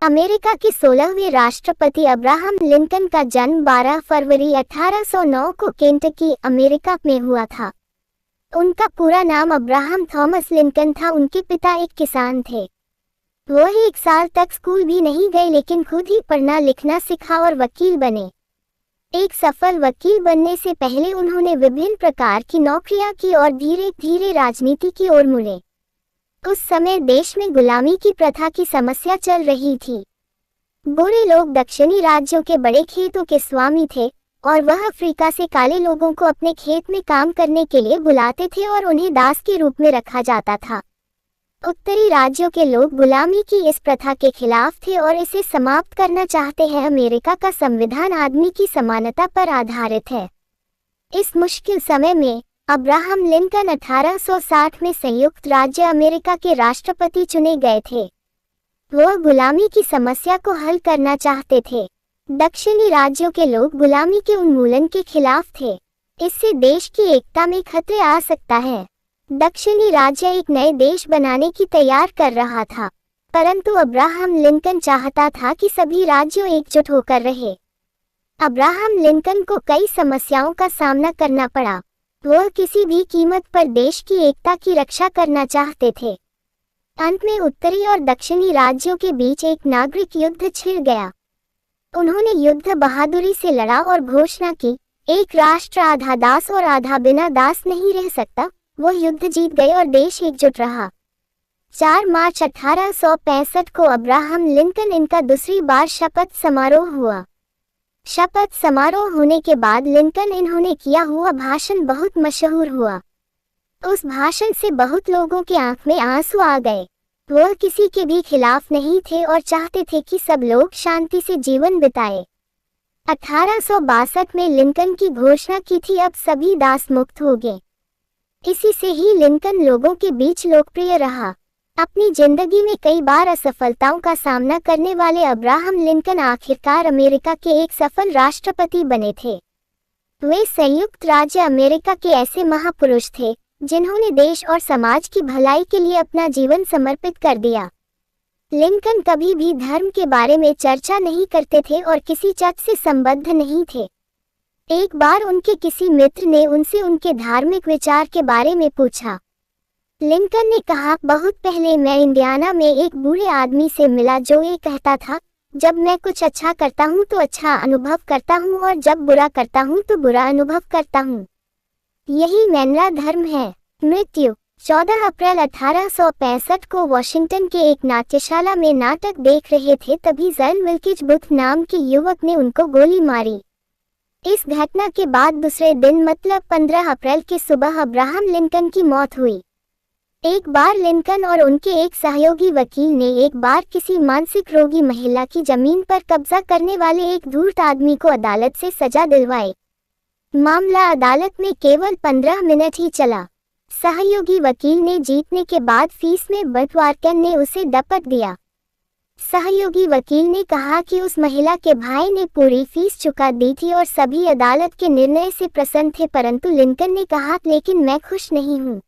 America के 16वें राष्ट्रपति Abraham Lincoln का जन्म 12 फरवरी 1809 को केंटकी, अमेरिका में हुआ था। उनका पूरा नाम अब्राहम थॉमस लिंकन था। उनके पिता एक किसान थे। वो 1 साल तक स्कूल भी नहीं गए, लेकिन खुद ही पढ़ना लिखना सीखा और वकील बने। एक सफल वकील बनने से पहले उन्होंने विभिन्न प्रकार की नौकरियां की और धीरे धीरे राजनीति की ओर मुड़े। उस समय देश में गुलामी की प्रथा की समस्या चल रही थी। गोरे लोग दक्षिणी राज्यों के बड़े खेतों के स्वामी थे और वह अफ्रीका से काले लोगों को अपने खेत में काम करने के लिए बुलाते थे और उन्हें दास के रूप में रखा जाता था। उत्तरी राज्यों के लोग गुलामी की इस प्रथा के खिलाफ थे और इसे समाप्त करना चाहते हैं। अमेरिका का संविधान आदमी की समानता पर आधारित है। इस मुश्किल समय में अब्राहम लिंकन 1860 में संयुक्त राज्य अमेरिका के राष्ट्रपति चुने गए थे। वह गुलामी की समस्या को हल करना चाहते थे। दक्षिणी राज्यों के लोग गुलामी के उन्मूलन के खिलाफ थे। इससे देश की एकता में खतरे आ सकता है। दक्षिणी राज्य एक नए देश बनाने की तैयार कर रहा था, परंतु अब्राहम लिंकन चाहता था कि सभी राज्यों एकजुट होकर रहे। अब्राहम लिंकन को कई समस्याओं का सामना करना पड़ा। वह किसी भी कीमत पर देश की एकता की रक्षा करना चाहते थे। अंत में उत्तरी और दक्षिणी राज्यों के बीच एक नागरिक युद्ध छिड़ गया। उन्होंने युद्ध बहादुरी से लड़ा और घोषणा की, एक राष्ट्र आधा दास और आधा बिना दास नहीं रह सकता। वो युद्ध जीत गए और देश एकजुट रहा। 4 मार्च 1865 को अब्राहम लिंकन इनका दूसरी बार शपथ समारोह हुआ। शपथ समारोह होने के बाद लिंकन इन्होंने किया हुआ भाषण बहुत मशहूर हुआ। उस भाषण से बहुत लोगों की आंख में आंसू आ गए। वह किसी के भी खिलाफ नहीं थे और चाहते थे कि सब लोग शांति से जीवन बिताए। 1862 में लिंकन की घोषणा की थी, अब सभी दास मुक्त हो गए। इसी से ही लिंकन लोगों के बीच लोकप्रिय रहा। अपनी जिंदगी में कई बार असफलताओं का सामना करने वाले अब्राहम लिंकन आखिरकार अमेरिका के एक सफल राष्ट्रपति बने थे। वे संयुक्त राज्य अमेरिका के ऐसे महापुरुष थे जिन्होंने देश और समाज की भलाई के लिए अपना जीवन समर्पित कर दिया। लिंकन कभी भी धर्म के बारे में चर्चा नहीं करते थे और किसी जात से संबद्ध नहीं थे। एक बार उनके किसी मित्र ने उनसे उनके धार्मिक विचार के बारे में पूछा। लिंकन ने कहा, बहुत पहले मैं इंडियाना में एक बूढ़े आदमी से मिला जो ये कहता था, जब मैं कुछ अच्छा करता हूँ तो अच्छा अनुभव करता हूँ और जब बुरा करता हूँ तो बुरा अनुभव करता हूँ। यही मेरा धर्म है। मृत्यु 14 अप्रैल 1865 को वॉशिंगटन के एक नाट्यशाला में नाटक देख रहे थे, तभी जैन विल्किज बुथ नाम के युवक ने उनको गोली मारी। इस घटना के बाद दूसरे दिन मतलब 15 अप्रैल की सुबह अब्राहम लिंकन की मौत हुई। एक बार लिंकन और उनके एक सहयोगी वकील ने एक बार किसी मानसिक रोगी महिला की जमीन पर कब्जा करने वाले एक धूर्त आदमी को अदालत से सजा दिलवाई। मामला अदालत में केवल 15 मिनट ही चला। सहयोगी वकील ने जीतने के बाद फीस में बंटवारा ने उसे डपट दिया। सहयोगी वकील ने कहा कि उस महिला के भाई ने पूरी फीस चुका दी थी और सभी अदालत के निर्णय से प्रसन्न थे, परंतु लिंकन ने कहा, लेकिन मैं खुश नहीं हूँ।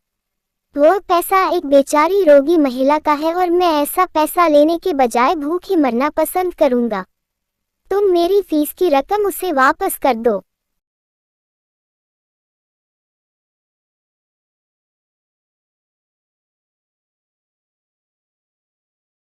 वो पैसा एक बेचारी रोगी महिला का है और मैं ऐसा पैसा लेने के बजाय भूखे मरना पसंद करूंगा। तुम मेरी फीस की रकम उसे वापस कर दो।